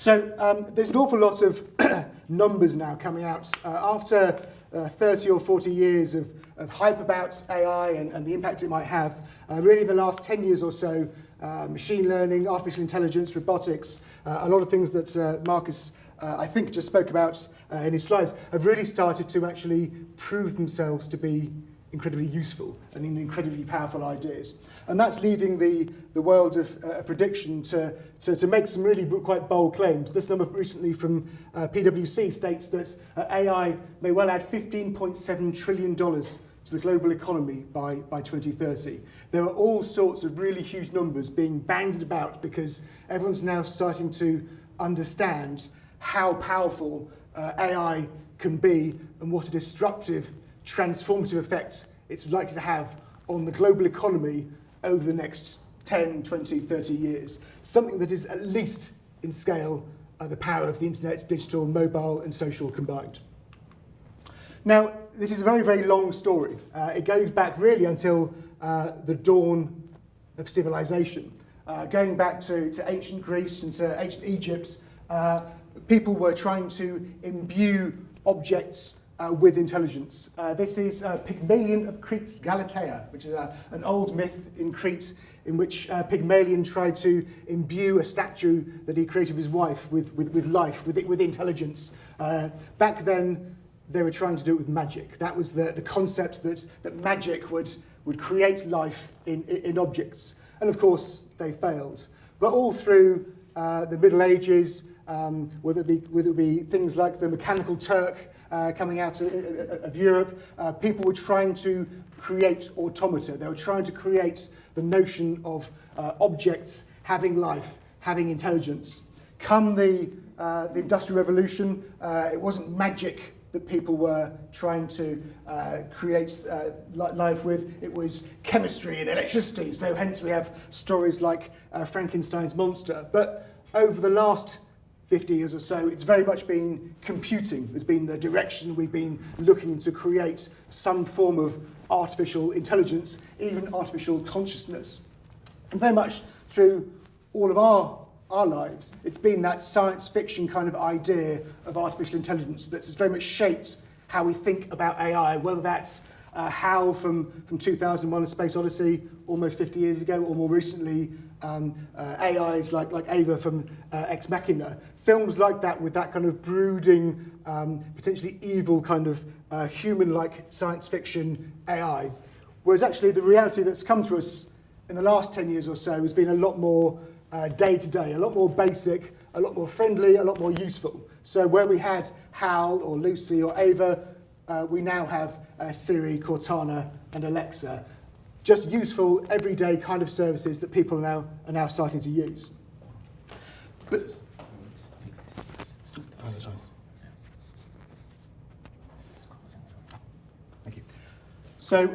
There's an awful lot of numbers now coming out. After 30 or 40 years of hype about AI and the impact it might have, really the last 10 years or so, machine learning, artificial intelligence, robotics, a lot of things that Marcus, I think, just spoke about in his slides, have really started to actually prove themselves to be incredibly useful and incredibly powerful ideas. And that's leading the world of prediction to make some really quite bold claims. This number recently from PwC states that AI may well add $15.7 trillion to the global economy by 2030. There are all sorts of really huge numbers being bandied about because everyone's now starting to understand how powerful AI can be and what a disruptive, transformative effect it's likely to have on the global economy over the next 10, 20, 30 years. Something that is at least in scale the power of the internet, digital, mobile and social combined. Now, this is a very, very long story. It goes back really until the dawn of civilization. Going back to ancient Greece and to ancient Egypt, people were trying to imbue objects with intelligence. This is Pygmalion of Crete's Galatea, which is an old myth in Crete in which Pygmalion tried to imbue a statue that he created of his wife with life, with intelligence. Back then, they were trying to do it with magic. That was the concept that magic would create life in objects. And of course, they failed. But all through the Middle Ages, whether it be things like the Mechanical Turk coming out of Europe, people were trying to create automata. They were trying to create the notion of objects having life, having intelligence. Come the Industrial Revolution, it wasn't magic that people were trying to create life with. It was chemistry and electricity. So hence we have stories like Frankenstein's monster. But over the last 50 years or so, it's very much been computing has been the direction we've been looking to create some form of artificial intelligence, even artificial consciousness. And very much through all of our lives, it's been that science fiction kind of idea of artificial intelligence that's very much shaped how we think about AI, whether that's HAL from 2001: A Space Odyssey, almost 50 years ago, or more recently, AIs like Ava from Ex Machina. Films like that with that kind of brooding, potentially evil kind of human-like science fiction AI. Whereas actually the reality that's come to us in the last 10 years or so has been a lot more day-to-day, a lot more basic, a lot more friendly, a lot more useful. So where we had Hal or Lucy or Ava, we now have Siri, Cortana and Alexa. Just useful, everyday kind of services that people are now starting to use. But thank you. So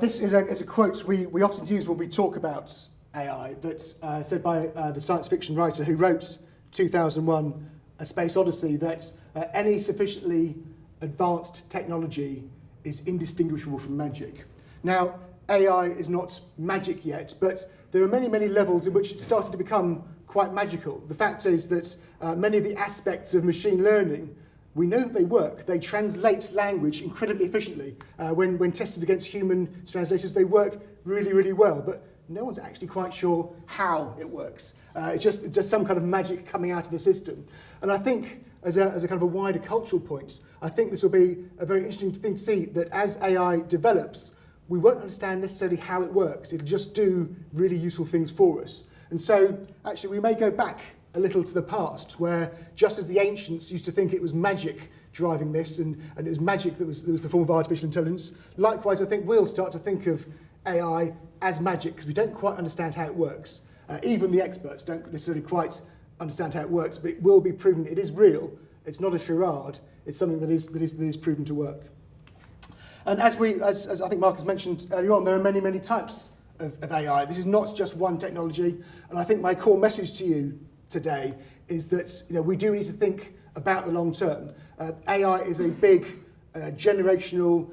this is a quote we often use when we talk about AI, that's said by the science fiction writer who wrote 2001: A Space Odyssey, that any sufficiently advanced technology is indistinguishable from magic. Now, AI is not magic yet, but there are many, many levels in which it's started to become quite magical. The fact is that many of the aspects of machine learning, we know that they work. They translate language incredibly efficiently. When tested against human translators, they work really, really well. But no one's actually quite sure how it works. It's just some kind of magic coming out of the system. And I think, as a kind of a wider cultural point, I think this will be a very interesting thing to see, that as AI develops, we won't understand necessarily how it works. It'll just do really useful things for us. And so, actually, we may go back a little to the past, where just as the ancients used to think it was magic driving this, and it was magic that was the form of artificial intelligence, likewise, I think we'll start to think of AI as magic, because we don't quite understand how it works. Even the experts don't necessarily quite understand how it works, but it will be proven it is real. It's not a charade. It's something that is proven to work. And as I think Mark has mentioned earlier on, there are many, many types of AI. This is not just one technology. And I think my core message to you today is that we do need to think about the long term. AI is a big generational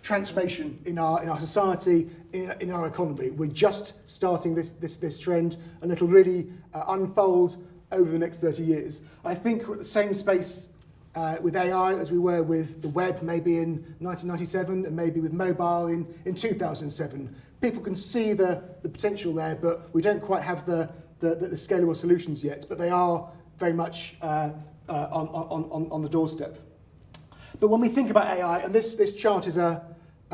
transformation in our society, in our economy. We're just starting this trend, and it'll really unfold over the next 30 years. I think we're at the same space with AI as we were with the web maybe in 1997 and maybe with mobile in 2007. People can see the potential there, but we don't quite have the scalable solutions yet, but they are very much on the doorstep. But when we think about AI, and this chart is a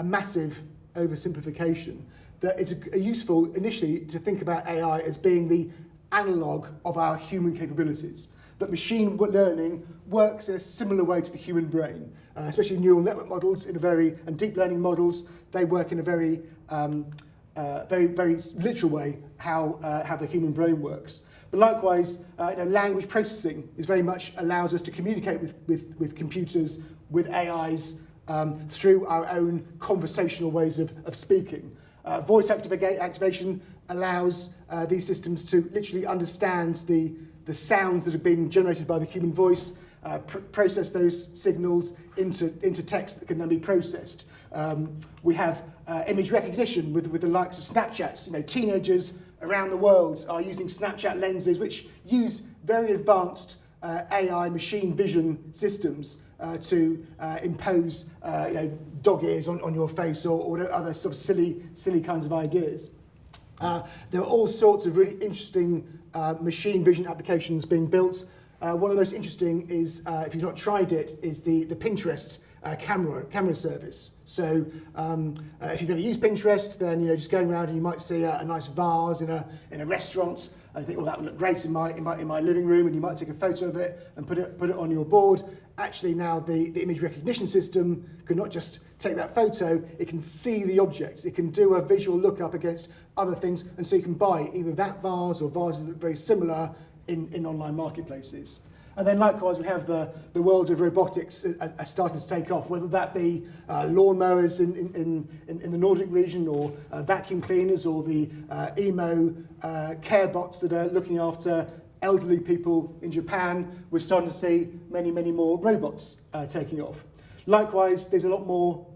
massive oversimplification, that it's useful initially to think about AI as being the analogue of our human capabilities. That machine learning works in a similar way to the human brain, especially neural network models and deep learning models. They work in a very literal way how the human brain works. But likewise, language processing is very much allows us to communicate with computers, with AIs, through our own conversational ways of speaking. Voice activation allows these systems to literally understand the sounds that are being generated by the human voice, process those signals into text that can then be processed. We have image recognition with the likes of Snapchat. Teenagers around the world are using Snapchat lenses, which use very advanced AI machine vision systems to impose dog ears on your face or other sort of silly kinds of ideas. There are all sorts of really interesting machine vision applications being built. One of the most interesting is, if you've not tried it, is the Pinterest camera service. So if you've ever used Pinterest, then just going around and you might see a nice vase in a restaurant. I think, well, that would look great in my living room, and you might take a photo of it and put it on your board. Actually, now the image recognition system can not just take that photo, it can see the objects. It can do a visual lookup against other things, and so you can buy either that vase or vases that look very similar in online marketplaces. And then likewise, we have the world of robotics starting to take off, whether that be lawnmowers in the Nordic region, or vacuum cleaners, or the care bots that are looking after elderly people in Japan. We're starting to see many more robots taking off. Likewise, there's a lot more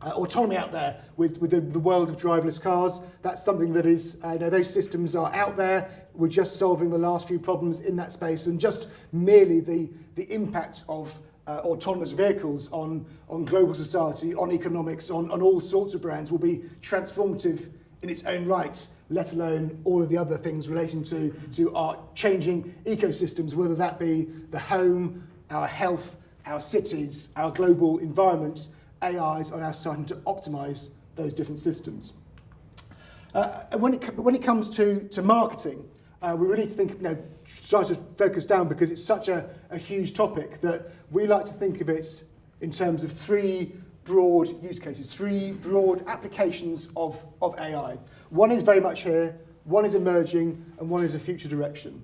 autonomy out there with the world of driverless cars. That's something that is, those systems are out there. We're just solving the last few problems in that space, and just merely the impact of autonomous vehicles on global society, on economics, on all sorts of brands will be transformative in its own right, let alone all of the other things relating to our changing ecosystems, whether that be the home, our health, our cities, our global environment. AIs are now starting to optimize those different systems. When it comes to marketing, we really need to think, start to focus down, because it's such a huge topic that we like to think of it in terms of three broad use cases, three broad applications of AI. One is very much here, one is emerging, and one is a future direction.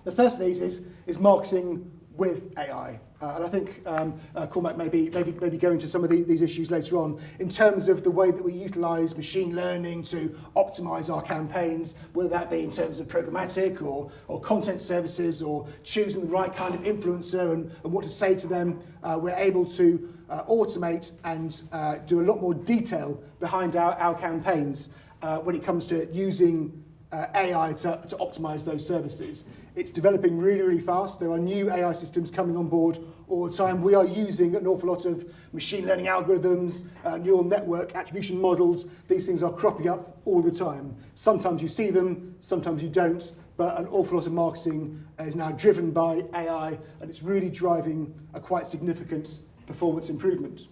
The first of these is marketing with AI. And I think Cormac maybe go into some of these issues later on in terms of the way that we utilise machine learning to optimise our campaigns, whether that be in terms of programmatic or content services, or choosing the right kind of influencer and what to say to them. We're able to automate and do a lot more detail behind our campaigns when it comes to using AI to optimise those services. It's developing really fast. There are new AI systems coming on board all the time. We are using an awful lot of machine learning algorithms, neural network attribution models. These things are cropping up all the time. Sometimes you see them, sometimes you don't, but an awful lot of marketing is now driven by AI, and it's really driving a quite significant performance improvement.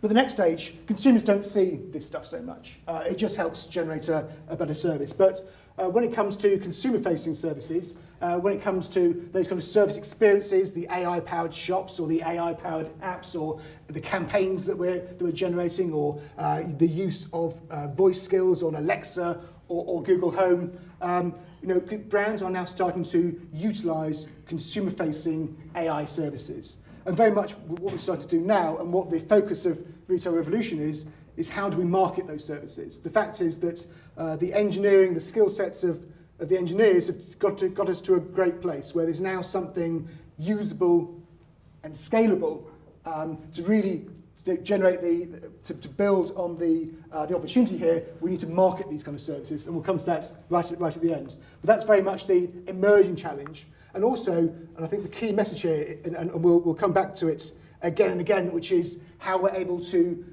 But the next stage, consumers don't see this stuff so much. It just helps generate a better service. But when it comes to consumer-facing services, when it comes to those kind of service experiences, the AI-powered shops or the AI-powered apps, or the campaigns that we're generating, or the use of voice skills on Alexa or Google Home, brands are now starting to utilise consumer-facing AI services. And very much what we're starting to do now, and what the focus of Retail Revolution is how do we market those services? The fact is that the engineering, the skill sets of the engineers have got us to a great place where there's now something usable and scalable to really to generate to build on the opportunity here, we need to market these kind of services, and we'll come to that right at the end. But that's very much the emerging challenge, and also, and I think the key message here, and we'll come back to it again and again, which is how we're able to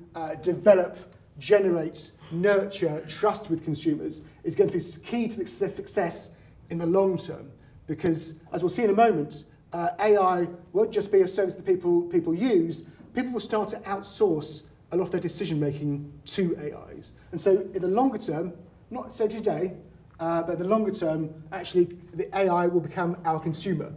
develop, generate, nurture trust with consumers is going to be key to the success in the long term. Because, as we'll see in a moment, AI won't just be a service that people use. People will start to outsource a lot of their decision making to AIs. And so in the longer term, not so today, but in the longer term, actually the AI will become our consumer.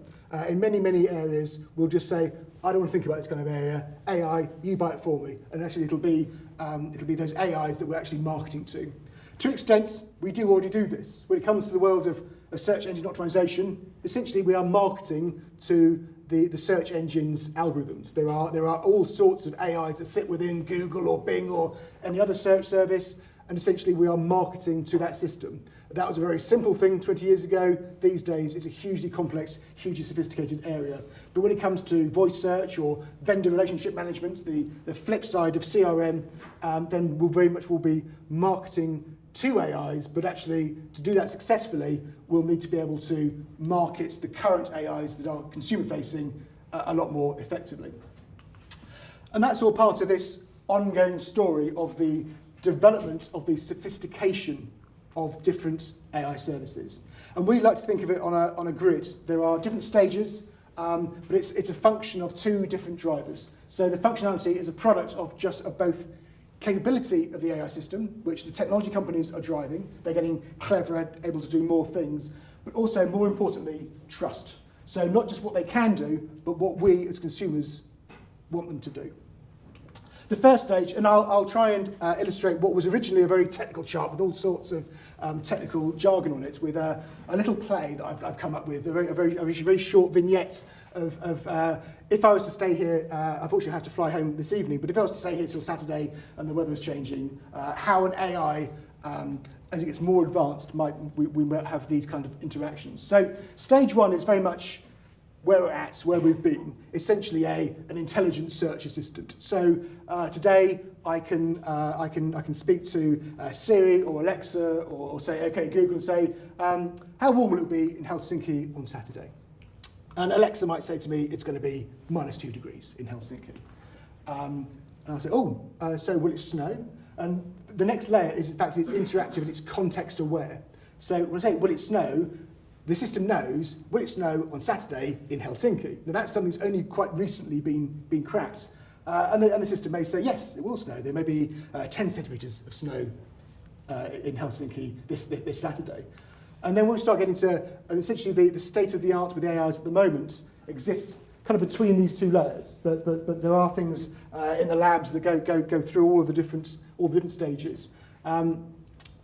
In many, many areas, we'll just say, I don't want to think about this kind of area. AI, you buy it for me. And actually it'll be those AIs that we're actually marketing to. To an extent, we do already do this. When it comes to the world of search engine optimization, essentially we are marketing to the search engine's algorithms. There are all sorts of AIs that sit within Google or Bing or any other search service, and essentially we are marketing to that system. That was a very simple thing 20 years ago. These days it's a hugely complex, hugely sophisticated area. But when it comes to voice search or vendor relationship management, the flip side of CRM, then we'll very much be marketing to AIs, but actually to do that successfully, we'll need to be able to market the current AIs that are consumer-facing a lot more effectively. And that's all part of this ongoing story of the development of the sophistication of different AI services. And we like to think of it on a grid. There are different stages, but it's a function of two different drivers. So the functionality is a product of both capability of the AI system, which the technology companies are driving. They're getting cleverer, able to do more things, but also, more importantly, trust. So not just what they can do, but what we as consumers want them to do. The first stage, and I'll try and illustrate what was originally a very technical chart with all sorts of technical jargon on it, with a little play that I've come up with, a very short vignette of if I was to stay here, unfortunately I have to fly home this evening, but if I was to stay here till Saturday and the weather was changing, how an AI, as it gets more advanced, we might have these kind of interactions. So stage one is very much where we're at, where we've been, essentially an intelligent search assistant. So today I can speak to Siri or Alexa or say, okay, Google, and say, how warm will it be in Helsinki on Saturday? And Alexa might say to me, it's going to be -2 degrees in Helsinki. And I'll say, so will it snow? And the next layer is, in fact, it's interactive and it's context aware. So when I say, will it snow, the system knows, will it snow on Saturday in Helsinki? Now that's something that's only quite recently been cracked. And the system may say, yes, it will snow. There may be 10 centimetres of snow in Helsinki this Saturday. And then when we start getting to, and essentially the state of the art with AIs at the moment exists kind of between these two layers. But there are things in the labs that go through all the different stages. Now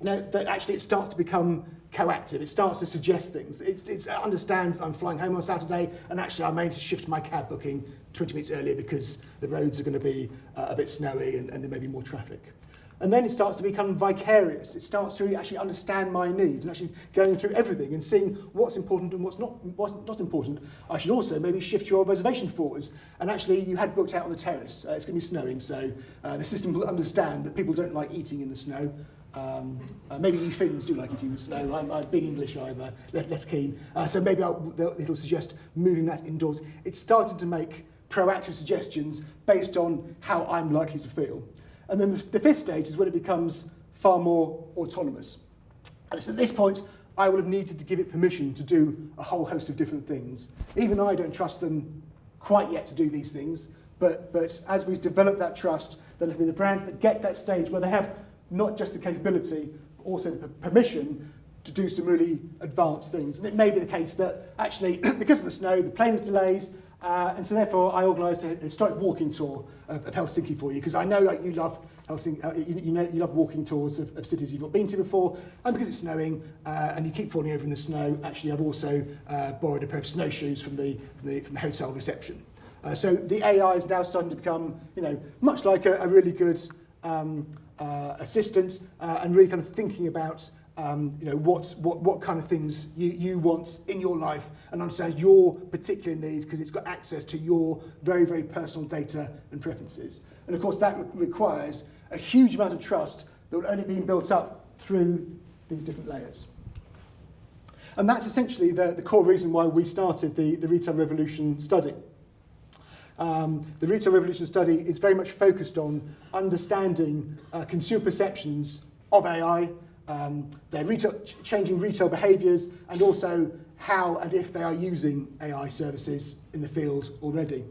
that actually it starts to become coactive. It starts to suggest things. It understands I'm flying home on Saturday, and actually I may need to shift my cab booking 20 minutes earlier because the roads are going to be a bit snowy and there may be more traffic. And then it starts to become vicarious. It starts to actually understand my needs and actually going through everything and seeing what's important and what's not important. I should also maybe shift your reservation forwards. And actually, you had booked out on the terrace. It's going to be snowing, so the system will understand that people don't like eating in the snow. Maybe you Finns do like eating in the snow. I'm big English, I'm less keen. So maybe it'll suggest moving that indoors. It's starting to make proactive suggestions based on how I'm likely to feel. And then the fifth stage is when it becomes far more autonomous. And it's at this point I will have needed to give it permission to do a whole host of different things. Even I don't trust them quite yet to do these things, but as we develop that trust, then it'll be the brands that get to that stage where they have not just the capability, but also the permission to do some really advanced things. And it may be the case that actually, because of the snow, the plane is delayed, and so therefore I organised a historic walking tour of Helsinki for you, because I know that you love Helsinki, you love walking tours of cities you've not been to before, and because it's snowing and you keep falling over in the snow, actually I've also borrowed a pair of snowshoes from the hotel reception. So the AI is now starting to become, much like a really good assistant, and really kind of thinking about what kind of things you want in your life and understands your particular needs because it's got access to your very, very personal data and preferences. And And of course, that requires a huge amount of trust that will only be built up through these different layers. And that's essentially the core reason why we started the Retail Revolution study. The Retail Revolution study is very much focused on understanding consumer perceptions of AI, their changing retail behaviours, and also how and if they are using AI services in the field already.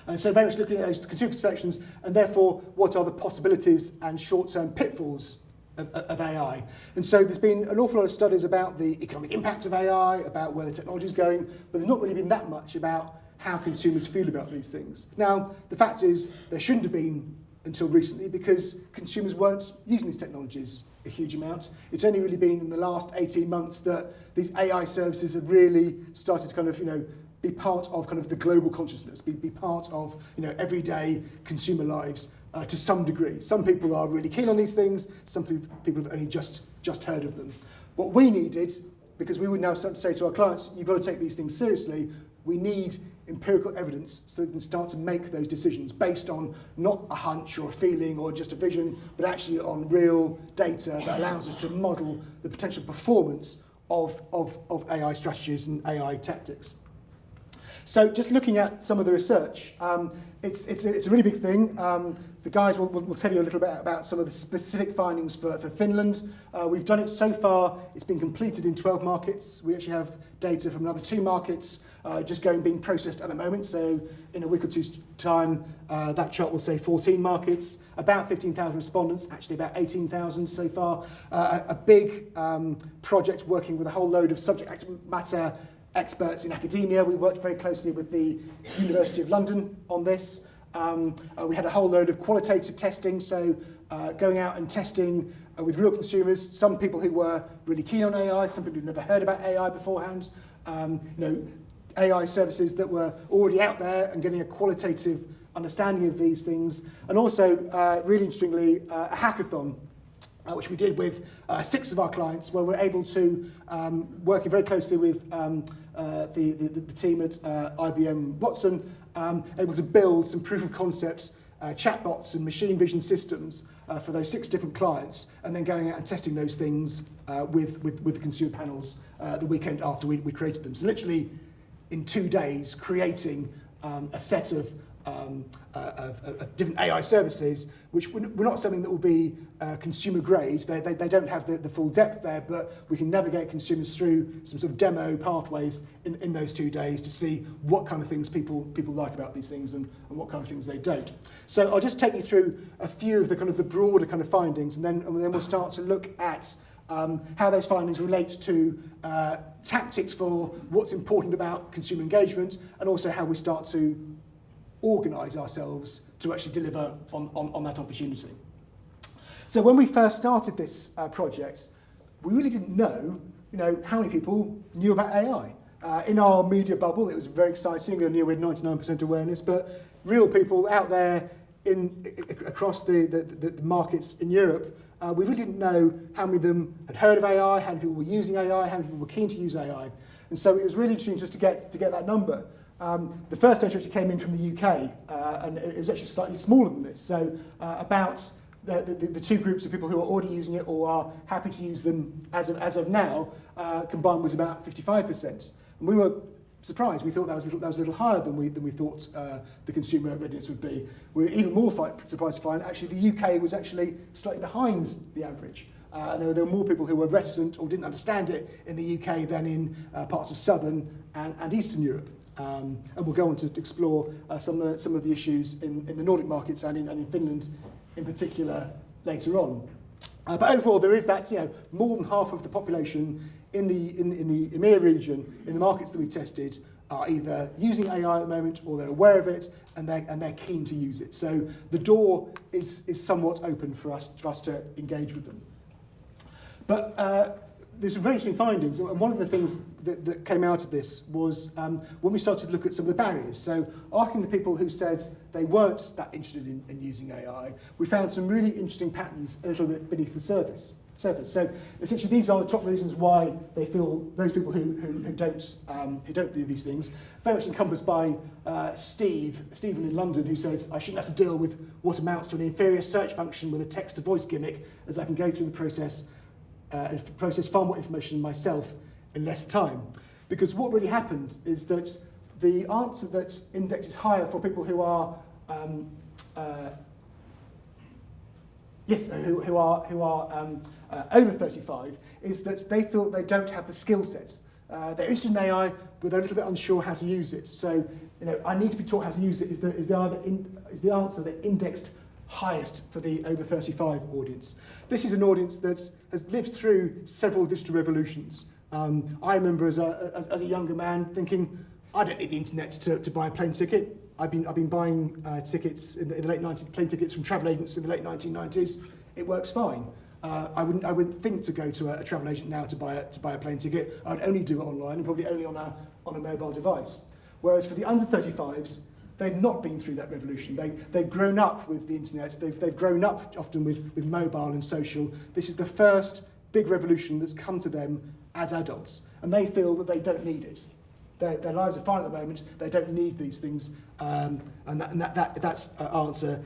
And so very much looking at those consumer perceptions, and therefore what are the possibilities and short-term pitfalls of AI. And so there's been an awful lot of studies about the economic impact of AI, about where the technology is going, but there's not really been that much about how consumers feel about these things. Now, the fact is there shouldn't have been until recently because consumers weren't using these technologies a huge amount. It's only really been in the last 18 months that these AI services have really started to kind of, be part of kind of the global consciousness, be part of, everyday consumer lives to some degree. Some people are really keen on these things, some people have only just heard of them. What we needed, because we would now start to say to our clients, you've got to take these things seriously, we need empirical evidence so we can start to make those decisions based on not a hunch or a feeling or just a vision, but actually on real data that allows us to model the potential performance of AI strategies and AI tactics. So just looking at some of the research, it's a really big thing. The guys will tell you a little bit about some of the specific findings for Finland. We've done it so far, it's been completed in 12 markets. We actually have data from another 2 markets being processed at the moment. So in a week or two's time, that chart will say 14 markets, about 15,000 respondents, actually about 18,000 so far. A big project working with a whole load of subject matter experts in academia. We worked very closely with the University of London on this. We had a whole load of qualitative testing, so going out and testing with real consumers, some people who were really keen on AI, some people who'd never heard about AI beforehand, AI services that were already out there and getting a qualitative understanding of these things, and also, really interestingly, a hackathon which we did with 6 of our clients, where we're able to, working very closely with the team at IBM Watson, able to build some proof of concept chatbots and machine vision systems for those 6 different clients, and then going out and testing those things with the consumer panels the weekend after we created them. So literally in 2 days, creating a set of different AI services, which were not something that will be consumer grade. They don't have the full depth there, but we can navigate consumers through some sort of demo pathways in those 2 days to see what kind of things people like about these things and what kind of things they don't. So I'll just take you through a few of the kind of the broader kind of findings, and then we'll start to look at how those findings relate to tactics for what's important about consumer engagement, and also how we start to organise ourselves to actually deliver on that opportunity. So when we first started this project, we really didn't know, how many people knew about AI. In our media bubble, it was very exciting, and we had 99% awareness, but real people out there across the markets in Europe, we really didn't know how many of them had heard of AI, how many people were using AI, how many people were keen to use AI. And so it was really interesting just to get that number. The first data actually came in from the UK, and it was actually slightly smaller than this. So about the 2 groups of people who are already using it or are happy to use them as of now, combined was about 55%. And we were surprised. We thought that was a little higher than we thought the consumer readiness would be. We were even more surprised to find actually the UK was actually slightly behind the average. And there were more people who were reticent or didn't understand it in the UK than in parts of southern and eastern Europe. And we'll go on to explore some of the issues in the Nordic markets and in Finland in particular later on. But overall, there is that more than half of the population in the EMEA region, in the markets that we've tested, are either using AI at the moment or they're aware of it and they're keen to use it. So the door is somewhat open for us to engage with them. But there's some very interesting findings, and one of the things that came out of this was when we started to look at some of the barriers. So asking the people who said they weren't that interested in using AI, we found some really interesting patterns a little bit beneath the surface. surface. So essentially, these are the top reasons why they feel those people who don't do these things. Very much encompassed by Stephen in London, who says I shouldn't have to deal with what amounts to an inferior search function with a text-to-voice gimmick, as I can go through the process and process far more information myself in less time. Because what really happened is that the answer that indexes higher for people who are over 35 is that they feel they don't have the skill set. They're interested in AI, but they're a little bit unsure how to use it. So, I need to be taught how to use it is the answer that indexed highest for the over 35 audience. This is an audience that has lived through several digital revolutions. I remember as a younger man thinking, I don't need the internet to buy a plane ticket. I've been buying tickets in the late 90s, plane tickets from travel agents in the late 1990s. It works fine. I wouldn't think to go to a travel agent now to buy a plane ticket. I'd only do it online and probably only on a mobile device. Whereas for the under 35s, they've not been through that revolution. They've grown up with the internet. They've grown up often with mobile and social. This is the first big revolution that's come to them as adults, and they feel that they don't need it. Their lives are fine at the moment. They don't need these things, and that answer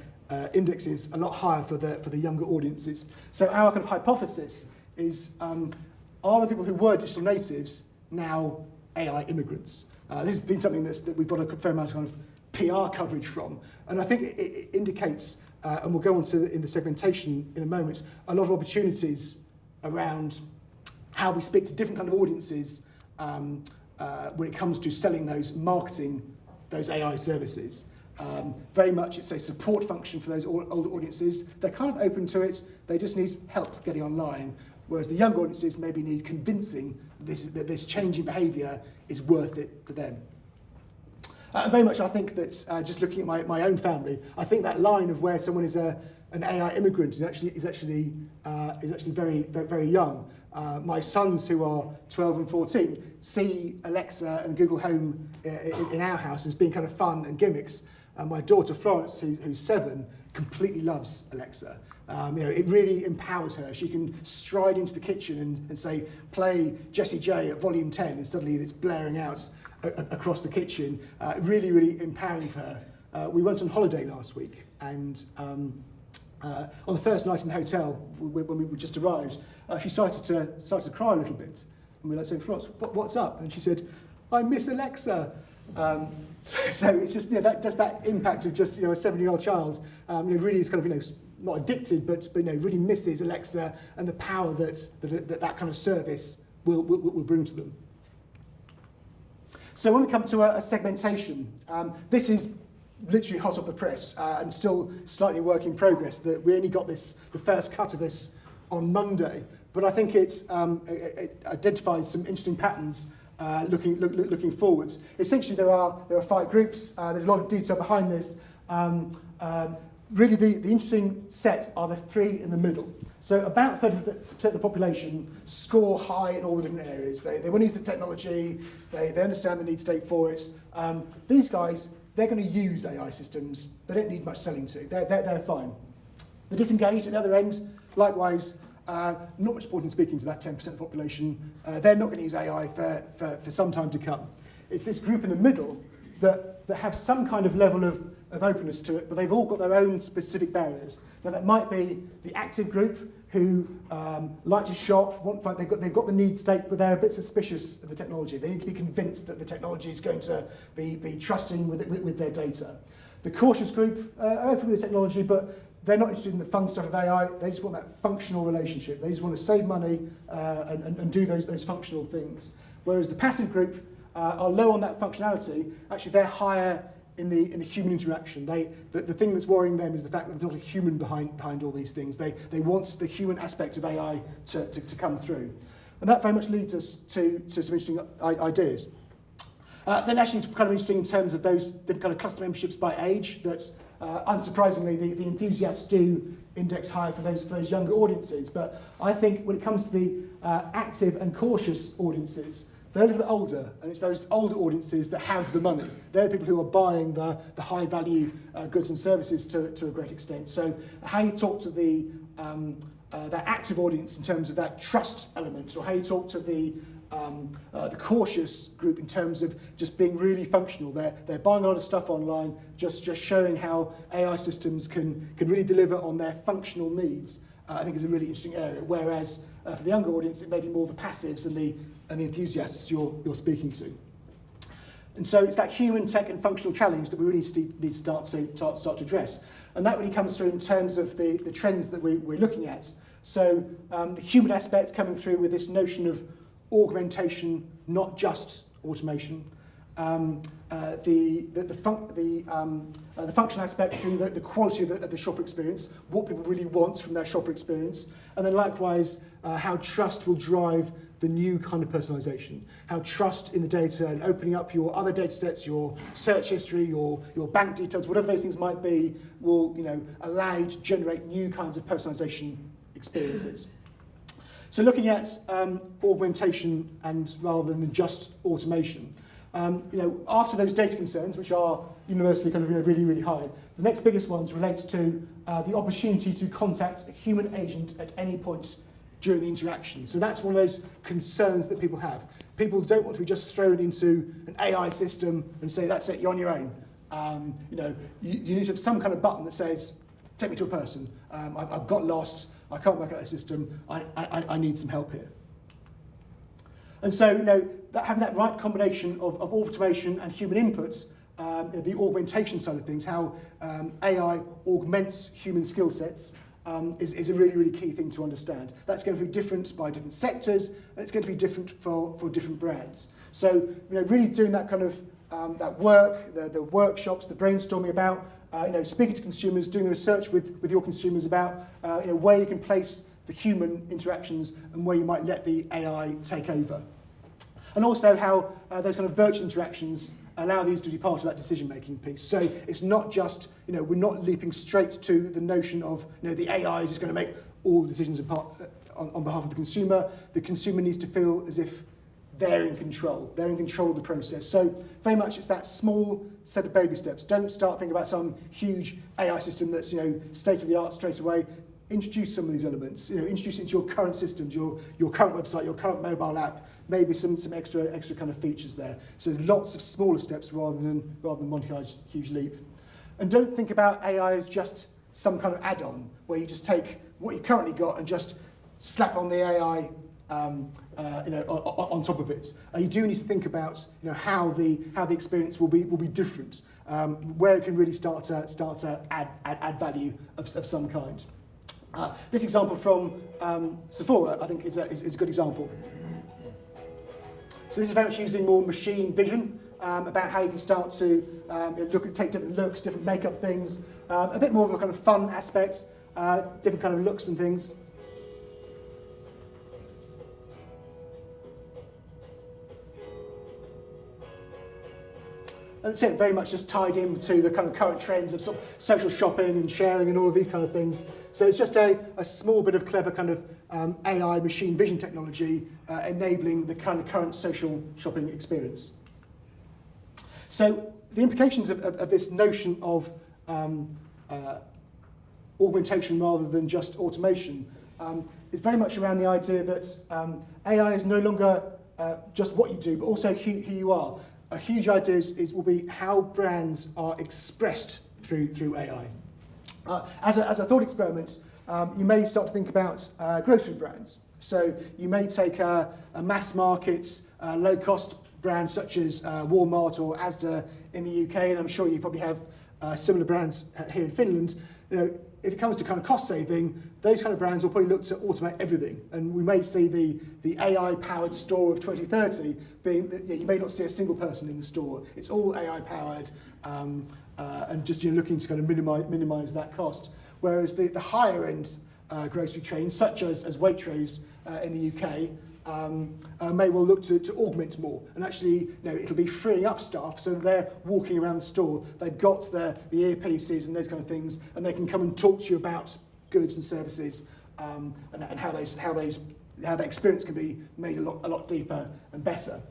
indexes a lot higher for the younger audiences. So our kind of hypothesis is: are the people who were digital natives now AI immigrants? This has been something that we've got a fair amount of kind of PR coverage from, and I think it indicates, and we'll go on to in the segmentation in a moment, a lot of opportunities around how we speak to different kind of audiences when it comes to selling marketing those AI services. Very much it's a support function for those older audiences. They're kind of open to it, they just need help getting online, whereas the younger audiences maybe need convincing that this change in behaviour is worth it for them. Very much I think that, just looking at my own family, I think that line of where someone is an AI immigrant is actually very, very, very young. My sons, who are 12 and 14, see Alexa and Google Home in our house as being kind of fun and gimmicks. My daughter Florence, who's 7, completely loves Alexa. It really empowers her. She can stride into the kitchen and say, play Jessie J at volume 10, and suddenly it's blaring out across the kitchen. Really, really empowering for her. We went on holiday last week, and on the first night in the hotel, when we just arrived, she started to cry a little bit. And we were like saying, Florence, what's up? And she said, I miss Alexa. So it's just, just that impact of just, a 7-year-old child, really is kind of, not addicted, but really misses Alexa and the power that kind of service will bring to them. So when we come to a segmentation, this is literally hot off the press and still slightly a work in progress. That we only got the first cut of this on Monday, but I think it identifies some interesting patterns looking forwards. Essentially, there are 5 groups. There's a lot of detail behind this. Really, the interesting set are the 3 in the middle. So about 30% of the population score high in all the different areas. They want to use the technology. They understand the need state for it. These guys, they're going to use AI systems. They don't need much selling to. They're fine. The disengaged at the other end, likewise, not much point in speaking to that 10% of the population. They're not going to use AI for some time to come. It's this group in the middle that have some kind of level of openness to it, but they've all got their own specific barriers. Now that might be the active group who like to shop, they've got the need state, but they're a bit suspicious of the technology. They need to be convinced that the technology is going to be trusting with their data. The cautious group are open with the technology, but they're not interested in the fun stuff of AI. They just want that functional relationship. They just want to save money and do those functional things. Whereas the passive group are low on that functionality. Actually, they're higher in the human interaction. The thing that's worrying them is the fact that there's not a human behind all these things. They want the human aspect of AI to come through. And that very much leads us to some interesting ideas. Then actually it's kind of interesting in terms of those different kind of cluster memberships by age that unsurprisingly the enthusiasts do index higher for those younger audiences. But I think when it comes to the active and cautious audiences, they're a little bit older, and it's those older audiences that have the money. They're the people who are buying the high-value goods and services to a great extent. So how you talk to the that active audience in terms of that trust element, or how you talk to the cautious group in terms of just being really functional. They're buying a lot of stuff online, just showing how AI systems can really deliver on their functional needs, I think is a really interesting area. Whereas for the younger audience, it may be more the passives and the enthusiasts you're speaking to. And so it's that human, tech, and functional challenge that we really need to start to address. And that really comes through in terms of the trends that we're looking at. So the human aspect coming through with this notion of augmentation, not just automation. The functional aspect through the quality of the shopper experience, what people really want from their shopper experience. And then likewise, how trust will drive the new kind of personalization, how trust in the data and opening up your other data sets, your search history, your bank details, whatever those things might be, will allow you to generate new kinds of personalization experiences. So looking at augmentation and rather than just automation, after those data concerns, which are universally kind of really, really high, the next biggest ones relate to the opportunity to contact a human agent at any point during the interaction. So that's one of those concerns that people have. People don't want to be just thrown into an AI system and say, that's it, you're on your own. You need to have some kind of button that says, take me to a person. I've got lost. I can't work out the system. I need some help here. And so, having that right combination of automation and human input, the augmentation side of things, how AI augments human skill sets, is a really, really key thing to understand. That's going to be different by different sectors, and it's going to be different for different brands. So, really doing that kind of that work, the workshops, the brainstorming about, speaking to consumers, doing the research with your consumers about, where you can place the human interactions and where you might let the AI take over. And also how those kind of virtual interactions allow these to be part of that decision-making piece. So it's not just, we're not leaping straight to the notion of, the AI is just going to make all the decisions on behalf of the consumer. The consumer needs to feel as if they're in control. They're in control of the process. So very much it's that small set of baby steps. Don't start thinking about some huge AI system that's, state-of-the-art straight away. Introduce some of these elements. Introduce it into your current systems, your current website, your current mobile app. Maybe some extra kind of features there. So there's lots of smaller steps rather than one huge leap. And don't think about AI as just some kind of add-on where you just take what you currently got and just slap on the AI on top of it. You do need to think about how the experience will be different, where it can really start to add value of some kind. This example from Sephora, I think, is a good example. So this is very much using more machine vision about how you can start to take different looks, different makeup things, a bit more of a kind of fun aspect, different kind of looks and things. And it's very much just tied into the kind of current trends of sort of social shopping and sharing and all of these kind of things. So it's just a small bit of clever kind of AI machine vision technology enabling the kind of current social shopping experience. So the implications of this notion of augmentation rather than just automation is very much around the idea that AI is no longer just what you do, but also who you are. A huge idea will be how brands are expressed through AI. As a thought experiment, you may start to think about grocery brands. So you may take a mass market, low-cost brand such as Walmart or Asda in the UK, and I'm sure you probably have similar brands here in Finland. If it comes to kind of cost saving, those kind of brands will probably look to automate everything. And we may see the AI-powered store of 2030 being that you may not see a single person in the store. It's all AI-powered and just looking to kind of minimise that cost. Whereas the higher-end grocery chains, such as Waitrose in the UK, may well look to augment more, and actually, it'll be freeing up staff so that they're walking around the store. They've got the earpieces and those kind of things, and they can come and talk to you about goods and services, and how that experience can be made a lot deeper and better.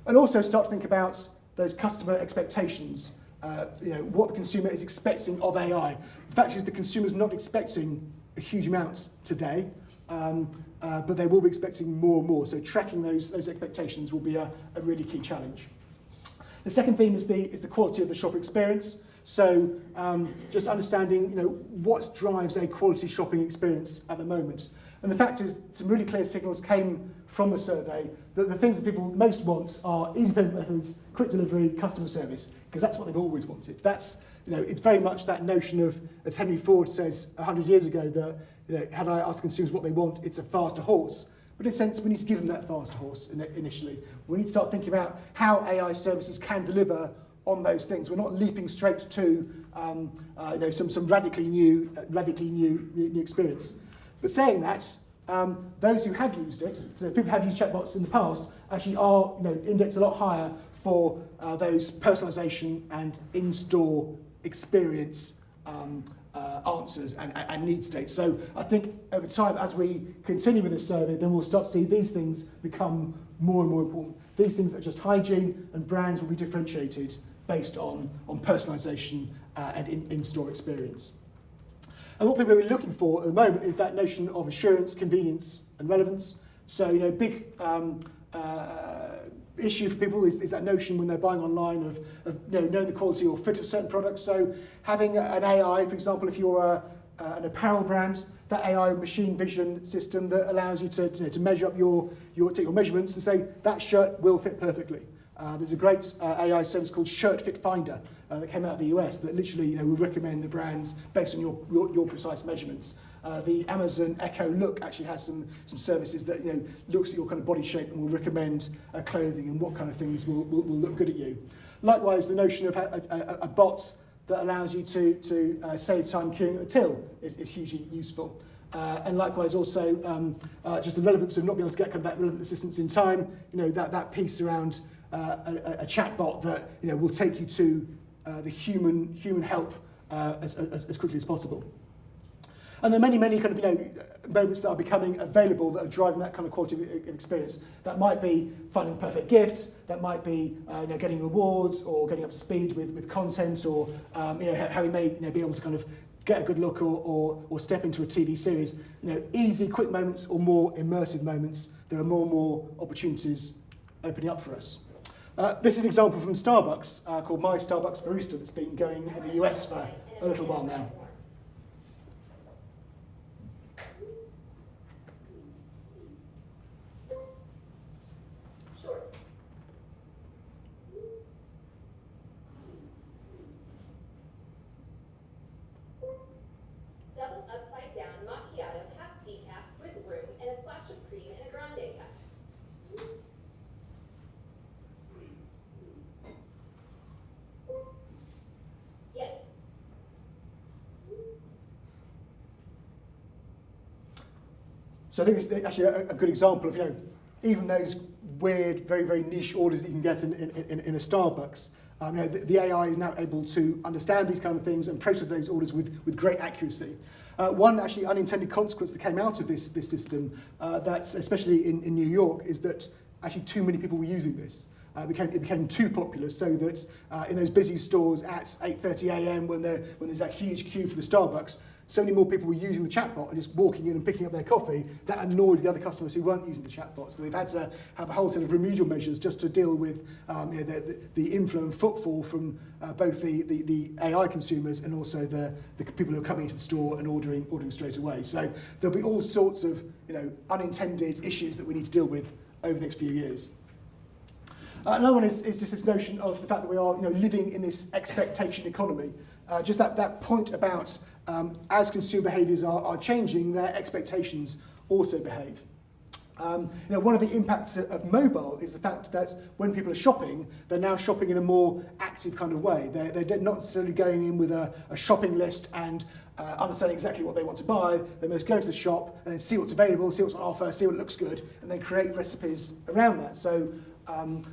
And also start to think about those customer expectations. What the consumer is expecting of AI. The fact is, the consumer's not expecting a huge amount today. but they will be expecting more and more. So tracking those expectations will be a really key challenge. The second theme is the quality of the shopper experience. So just understanding, what drives a quality shopping experience at the moment. And the fact is, some really clear signals came from the survey that the things that people most want are easy payment methods, quick delivery, customer service, because that's what they've always wanted. That's, it's very much that notion of, as Henry Ford says 100 years ago, that, had I asked consumers what they want, it's a faster horse. But in a sense, we need to give them that faster horse initially. We need to start thinking about how AI services can deliver on those things. We're not leaping straight to some radically new experience. But saying that, those who have used it, so people who have used chatbots in the past, actually are indexed a lot higher for those personalisation and in-store experience answers and need states. So I think over time, as we continue with this survey, then we'll start to see these things become more and more important. These things are just hygiene, and brands will be differentiated based on personalisation and in-store experience. And what people are really looking for at the moment is that notion of assurance, convenience, and relevance. So, big issue for people is that notion when they're buying online of knowing the quality or fit of certain products. So, having an AI, for example, if you're an apparel brand, that AI machine vision system that allows you to measure up take your measurements and say that shirt will fit perfectly. There's a great AI service called Shirt Fit Finder that came out of the US that literally will recommend the brands based on your precise measurements. The Amazon Echo Look actually has some services that looks at your kind of body shape and will recommend clothing and what kind of things will look good at you. Likewise, the notion of a bot that allows you to save time queuing at the till is hugely useful. And likewise also just the relevance of not being able to get kind of that relevant assistance in time, that piece around a chatbot that will take you to the human help as quickly as possible. And there are many kind of moments that are becoming available that are driving that kind of quality of experience. That might be finding the perfect gift, that might be getting rewards or getting up to speed with content, or how you may be able to kind of get a good look or step into a TV series. Easy, quick moments or more immersive moments. There are more and more opportunities opening up for us. This is an example from Starbucks called My Starbucks Barista that's been going in the US for a little while now. Double upside down macchiato half decaf with room and a splash of cream in a grande cup. Yes. So I think it's actually a good example of even those weird, very, very niche orders that you can get in a Starbucks. The AI is now able to understand these kind of things and process those orders with great accuracy. One actually unintended consequence that came out of this system, that's especially in New York, is that actually too many people were using this. It became too popular, so that in those busy stores at 8:30 a.m. when there's that huge queue for the Starbucks, so many more people were using the chatbot and just walking in and picking up their coffee. That annoyed the other customers who weren't using the chatbot. So they've had to have a whole set of remedial measures just to deal with the inflow and footfall from both the AI consumers and also the people who are coming into the store and ordering straight away. So there'll be all sorts of unintended issues that we need to deal with over the next few years. Another one is just this notion of the fact that we are living in this expectation economy. Just that point about as consumer behaviours are changing, their expectations also behave. One of the impacts of mobile is the fact that when people are shopping, they're now shopping in a more active kind of way. They're not necessarily going in with a shopping list and understanding exactly what they want to buy. They must go to the shop and then see what's available, see what's on offer, see what looks good, and then create recipes around that. So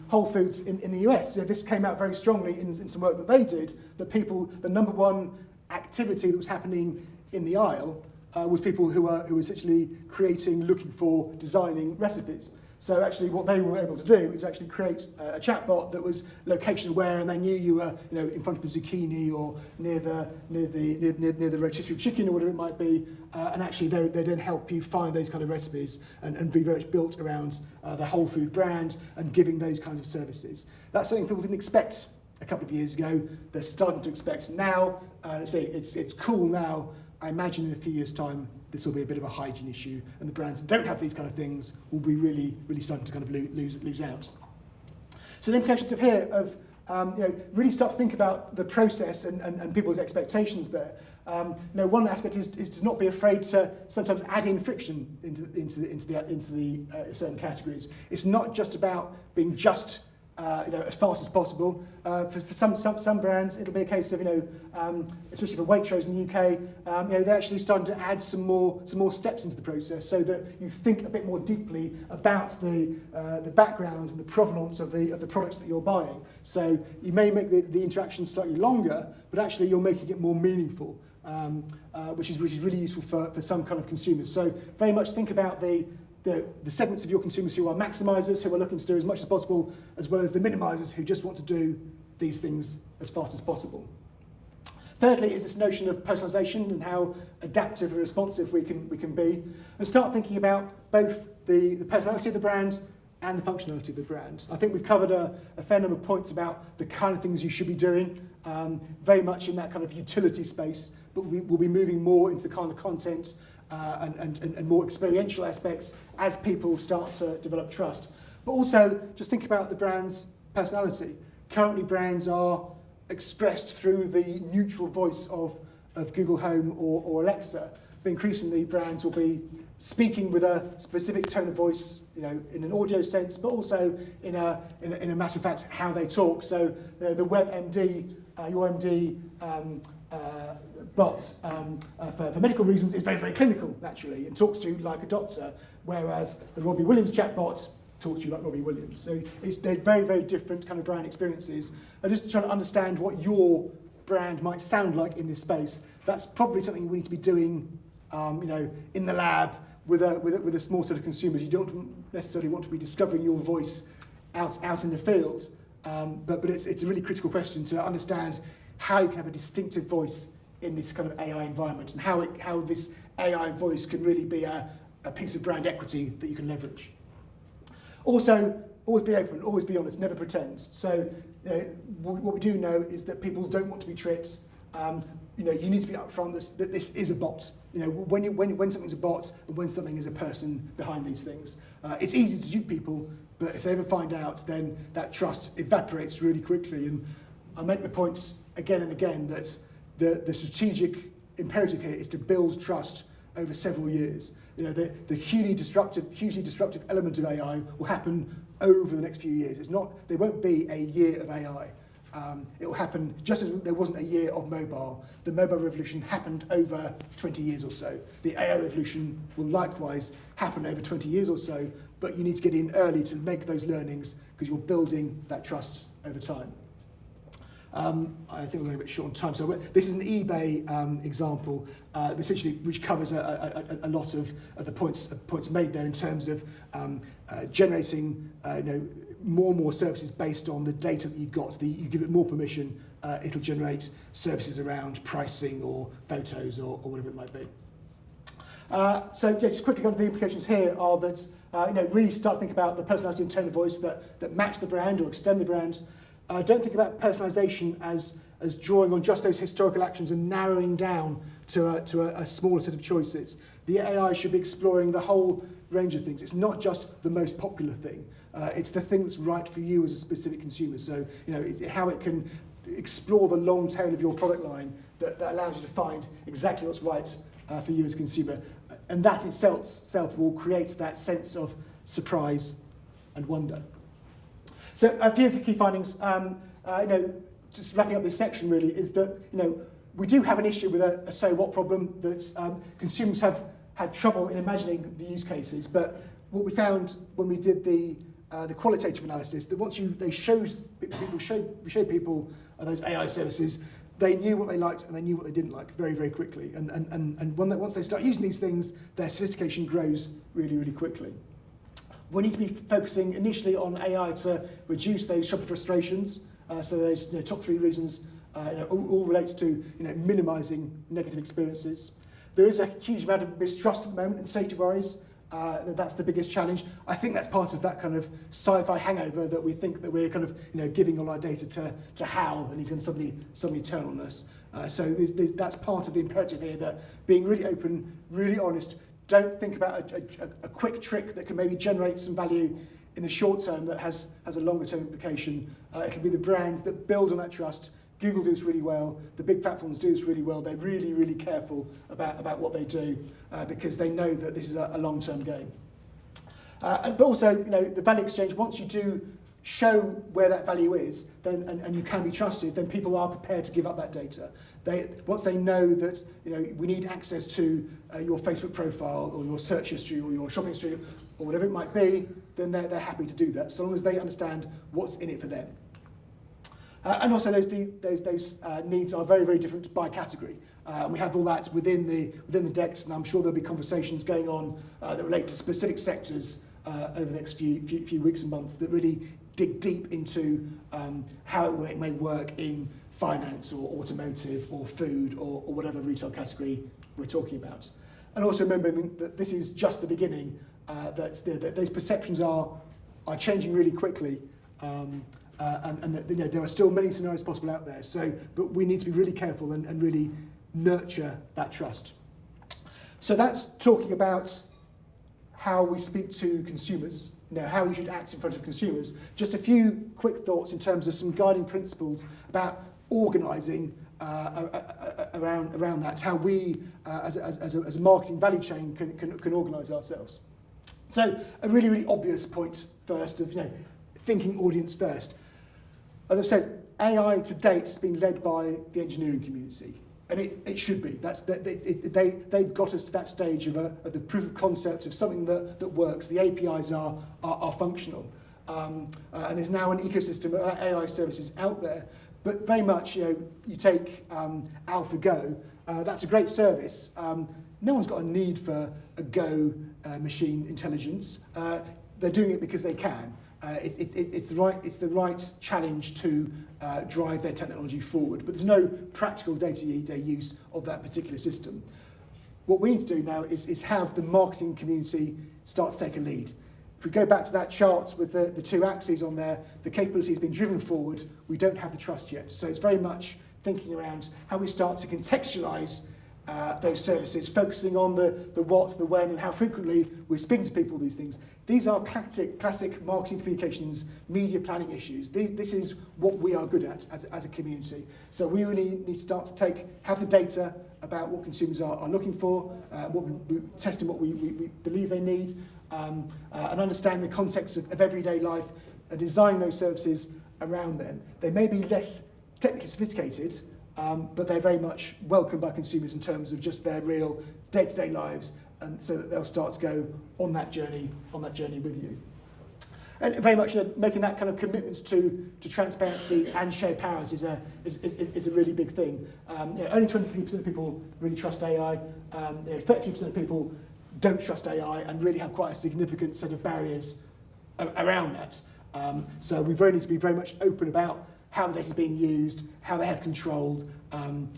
Whole Foods in the US, this came out very strongly in some work that they did, that the number one activity that was happening in the aisle was people who were essentially creating, looking for, designing recipes. So actually what they were able to do is actually create a chatbot that was location aware, and they knew you were in front of the zucchini or near the rotisserie chicken or whatever it might be, and actually they then help you find those kind of recipes and be very much built around the whole food brand and giving those kinds of services. That's something people didn't expect a couple of years ago. They're starting to expect now. It's cool now. I imagine in a few years' time, this will be a bit of a hygiene issue, and the brands that don't have these kind of things will be really starting to kind of lose out. So the implications of here of really start to think about the process and people's expectations there. One aspect is to not be afraid to sometimes add in friction into the certain categories. It's not just about being just as fast as possible. For some brands, it'll be a case of especially for Waitrose in the UK, they're actually starting to add some more steps into the process, so that you think a bit more deeply about the background and the provenance of the products that you're buying. So you may make the interaction slightly longer, but actually you're making it more meaningful, which is really useful for some kind of consumers. So very much think about the segments of your consumers who are maximisers, who are looking to do as much as possible, as well as the minimisers who just want to do these things as fast as possible. Thirdly is this notion of personalisation and how adaptive and responsive we can be, and start thinking about both the personality of the brand and the functionality of the brand. I think we've covered a fair number of points about the kind of things you should be doing, very much in that kind of utility space, but we'll be moving more into the kind of content and more experiential aspects as people start to develop trust. But also, just think about the brand's personality. Currently, brands are expressed through the neutral voice of Google Home or Alexa. But increasingly, brands will be speaking with a specific tone of voice, in an audio sense, but also in a matter of fact, how they talk. So the WebMD, your MD, bot for medical reasons is very, very clinical, naturally, and talks to you like a doctor, whereas the Robbie Williams chatbot talks to you like Robbie Williams. So they're very, very different kind of brand experiences. I'm just trying to understand what your brand might sound like in this space. That's probably something we need to be doing, in the lab with a small set of consumers. You don't necessarily want to be discovering your voice out in the field, but it's a really critical question to understand how you can have a distinctive voice in this kind of AI environment, and how this AI voice can really be a piece of brand equity that you can leverage. Also, always be open, always be honest, never pretend. So what we do know is that people don't want to be tricked. You need to be upfront that this is a bot. When something's a bot and when something is a person behind these things. It's easy to dupe people, but if they ever find out, then that trust evaporates really quickly. And I make the point again and again that the strategic imperative here is to build trust over several years. The hugely disruptive element of AI will happen over the next few years. There won't be a year of AI. It will happen just as there wasn't a year of mobile. The mobile revolution happened over 20 years or so. The AI revolution will likewise happen over 20 years or so, but you need to get in early to make those learnings because you're building that trust over time. I think we're going a bit short on time, so this is an eBay example, essentially, which covers a lot of the points made there in terms of generating more and more services based on the data that you've got. You give it more permission, it'll generate services around pricing or photos or whatever it might be. Just quickly on the implications here are that really start thinking about the personality and tone of voice that match the brand or extend the brand. Don't think about personalisation as drawing on just those historical actions and narrowing down to a smaller set of choices. The AI should be exploring the whole range of things. It's not just the most popular thing. It's the thing that's right for you as a specific consumer. So, how it can explore the long tail of your product line that allows you to find exactly what's right for you as a consumer. And that itself will create that sense of surprise and wonder. So a few of the key findings, just wrapping up this section really, is that we do have an issue with a so what problem that consumers have had trouble in imagining the use cases. But what we found when we did the qualitative analysis, that once we showed people those AI services, they knew what they liked and they knew what they didn't like very, very quickly. And once they start using these things, their sophistication grows really, really quickly. We need to be focusing initially on AI to reduce those shopper frustrations. So those top 3 reasons all relates to minimising negative experiences. There is a huge amount of mistrust at the moment and safety worries. That's the biggest challenge. I think that's part of that kind of sci-fi hangover that we think that we're kind of giving all our data to Hal, and he's going to suddenly turn on us. So that's part of the imperative here, that being really open, really honest. Don't think about a quick trick that can maybe generate some value in the short term that has a longer term implication. It'll be the brands that build on that trust. Google do this really well. The big platforms do this really well. They're really, really careful about what they do because they know that this is a long-term game. But also, the value exchange, once you do show where that value is, then and you can be trusted, then people are prepared to give up that data. Once they know that we need access to your Facebook profile or your search history or your shopping history or whatever it might be, then they're happy to do that, so long as they understand what's in it for them. And also those needs are very, very different by category. We have all that within the decks, and I'm sure there'll be conversations going on that relate to specific sectors over the next few weeks and months that really dig deep into how it may work in finance or automotive or food or whatever retail category we're talking about. And also remembering that this is just the beginning, that those perceptions are changing really quickly, and that there are still many scenarios possible out there. But we need to be really careful and really nurture that trust. So that's talking about how we speak to consumers, how you should act in front of consumers. Just a few quick thoughts in terms of some guiding principles about organising around that, how we, as a marketing value chain, can organise ourselves. So a really, really obvious point first of thinking audience first. As I've said, AI to date has been led by the engineering community. And it should be. They've got us to that stage of the proof of concept of something that works. The APIs are functional. And there's now an ecosystem of AI services out there. But very much, you take AlphaGo, that's a great service. No one's got a need for a Go machine intelligence. They're doing it because they can. It's the right challenge to drive their technology forward, but there's no practical day-to-day use of that particular system. What we need to do now is have the marketing community start to take a lead. If we go back to that chart with the 2 axes on there, the capability has been driven forward. We don't have the trust yet, so it's very much thinking around how we start to contextualise those services, focusing on the what, the when, and how frequently we're speaking to people these things. These are classic marketing communications, media planning issues. This is what we are good at as a community. So we really need to start to have the data about what consumers are looking for, testing what we believe they need, and understand the context of everyday life, and design those services around them. They may be less technically sophisticated, but they're very much welcomed by consumers in terms of just their real day-to-day lives, and so that they'll start to go on that journey with you. And very much making that kind of commitment to transparency and shared powers is a really big thing. Only 23% of people really trust AI. 33% of people don't trust AI and really have quite a significant set of barriers around that. So we really need to be very much open about how the data is being used, how they have controlled, and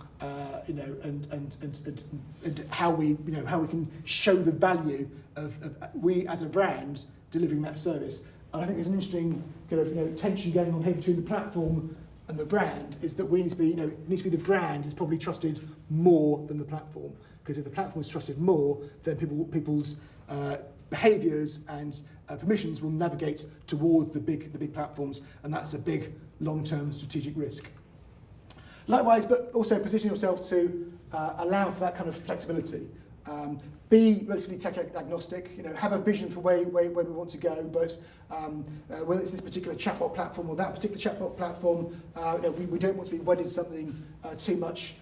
how we can show the value of we as a brand delivering that service. And I think there's an interesting kind of tension going on here between the platform and the brand. Is that we need to be it needs to be the brand is probably trusted more than the platform, because if the platform is trusted more, then people's behaviours and permissions will navigate towards the big platforms, and that's a big long-term strategic risk. Likewise, but also position yourself to allow for that kind of flexibility. Be relatively tech agnostic. Have a vision for where we want to go, but whether it's this particular chatbot platform or that particular chatbot platform, we don't want to be wedded to something too much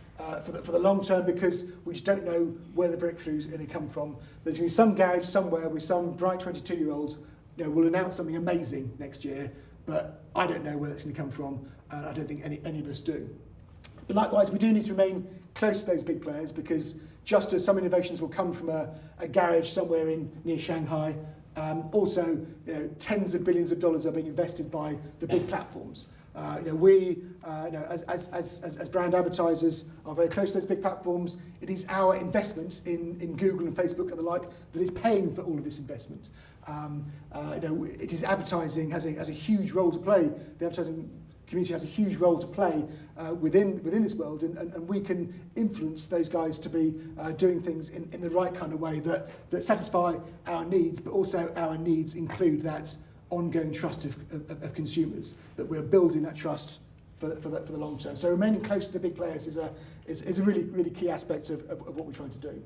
for the long term, because we just don't know where the breakthrough is going to come from. There's going to be some garage somewhere with some bright 22-year-old will announce something amazing next year, but I don't know where it's going to come from, and I don't think any of us do. But likewise, we do need to remain close to those big players, because just as some innovations will come from a garage somewhere near Shanghai, Also, tens of billions of dollars are being invested by the big platforms. We, as brand advertisers, are very close to those big platforms. It is our investment in Google and Facebook and the like that is paying for all of this investment. It is advertising has a huge role to play. The advertising community has a huge role to play within this world, and we can influence those guys to be doing things in the right kind of way that satisfy our needs, but also our needs include that ongoing trust of consumers, that we're building that trust for the long term. So remaining close to the big players is a really key aspect of what we're trying to do.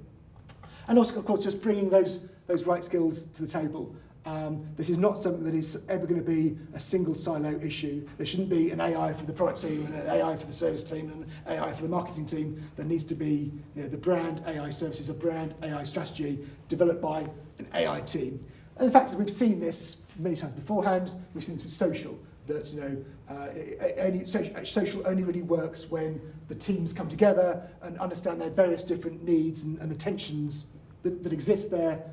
And also, of course, just bringing those right skills to the table. This is not something that is ever going to be a single silo issue. There shouldn't be an AI for the product team and an AI for the service team and an AI for the marketing team. There needs to be the brand AI services, a brand AI strategy developed by an AI team. And the fact is we've seen this many times beforehand. We've seen this with social, that social only really works when the teams come together and understand their various different needs and the tensions that exist there.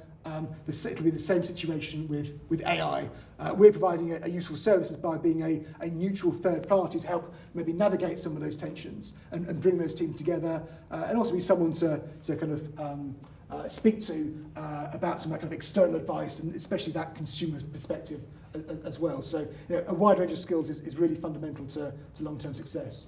It'll be the same situation with AI. We're providing a useful services by being a neutral third party to help maybe navigate some of those tensions and bring those teams together, and also be someone to kind of speak to about some of that kind of external advice, and especially that consumer perspective as well. So a wide range of skills is really fundamental to long-term success.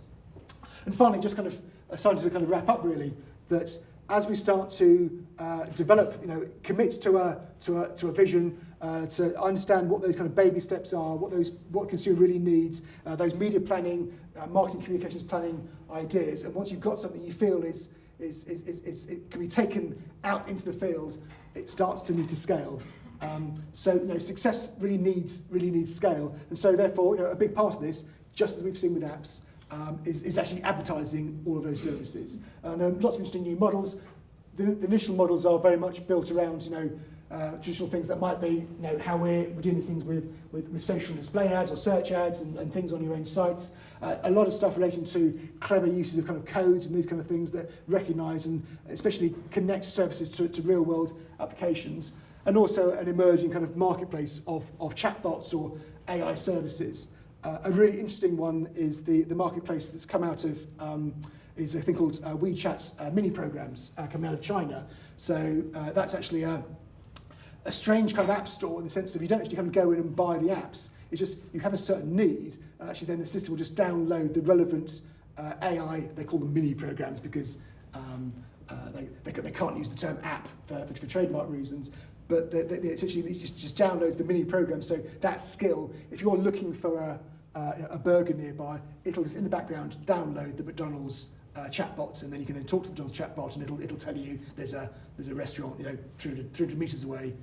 And finally, just kind of starting to kind of wrap up really, that as we start to develop, commit to a vision, to understand what those kind of baby steps are, what consumer really needs, those media planning, marketing communications planning ideas, and once you've got something you feel it can be taken out into the field, it starts to need to scale. So success really needs scale, and so therefore a big part of this, just as we've seen with apps, is actually advertising all of those services. And there are lots of interesting new models. The initial models are very much built around traditional things that might be how we're doing these things with social display ads or search ads and things on your own sites. A lot of stuff relating to clever uses of kind of codes and these kind of things that recognise and especially connect services to real world applications. And also an emerging kind of marketplace of chatbots or AI services. A really interesting one is the marketplace that's come out of is a thing called WeChat mini programs coming out of China. So that's actually a strange kind of app store in the sense of you don't actually come and go in and buy the apps. It's just you have a certain need, and actually then the system will just download the relevant AI. They call them mini programs because they can't use the term app for trademark reasons. But essentially it just downloads the mini program. So that skill, if you're looking for a burger nearby, it'll just in the background download the McDonald's chatbot, and then you can then talk to the McDonald's chatbot, and it'll tell you there's a restaurant 300 meters away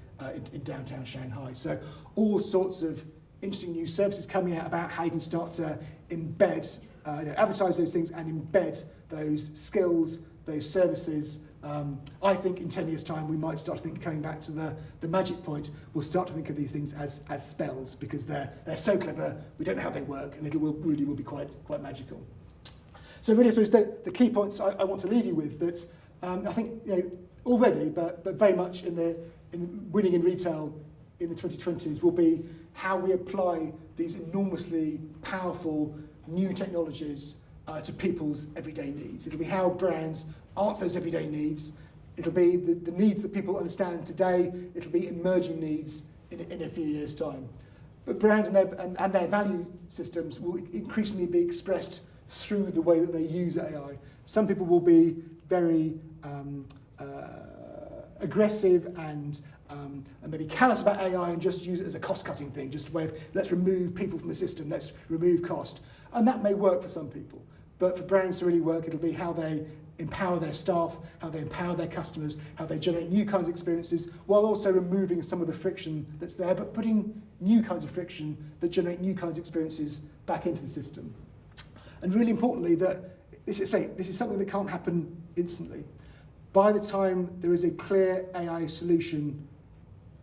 in downtown Shanghai. So all sorts of interesting new services coming out about how you can start to embed, advertise those things and embed those skills, those services. I think in 10 years' time we might start to think, coming back to the magic point, we'll start to think of these things as spells because they're so clever, we don't know how they work, and it really will be quite magical. So really I suppose the key points I want to leave you with that I think already, but very much in winning in retail in the 2020s will be how we apply these enormously powerful new technologies to people's everyday needs. It'll be how brands answer those everyday needs. It'll be the needs that people understand today. It'll be emerging needs in a few years' time. But brands and their value systems will increasingly be expressed through the way that they use AI. Some people will be very aggressive and maybe callous about AI and just use it as a cost-cutting thing, just a way of let's remove people from the system, let's remove cost. And that may work for some people. But for brands to really work, it'll be how they empower their staff, how they empower their customers, how they generate new kinds of experiences, while also removing some of the friction that's there, but putting new kinds of friction that generate new kinds of experiences back into the system. And really importantly, that this is something that can't happen instantly. By the time there is a clear AI solution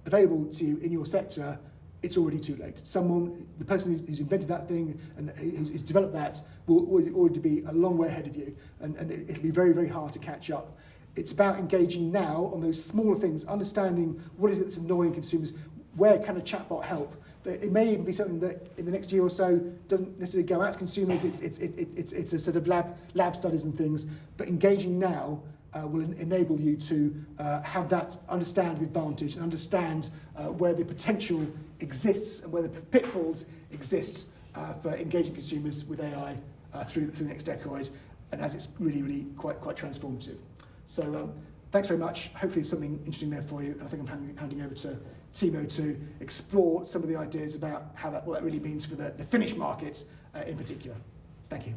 available to you in your sector, it's already too late. The person who's invented that thing and who's developed that will already be a long way ahead of you, and it'll be very, very hard to catch up. It's about engaging now on those smaller things, understanding what is it that's annoying consumers, where can a chatbot help? It may even be something that in the next year or so doesn't necessarily go out to consumers. It's a sort of lab studies and things. But engaging now will enable you to have that, understand the advantage and understand where the potential exists and where the pitfalls exist for engaging consumers with AI through the next decade, and as it's really quite transformative. So thanks very much. Hopefully there's something interesting there for you, and I think I'm handing over to Timo to explore some of the ideas about what that really means for the Finnish market in particular. Thank you.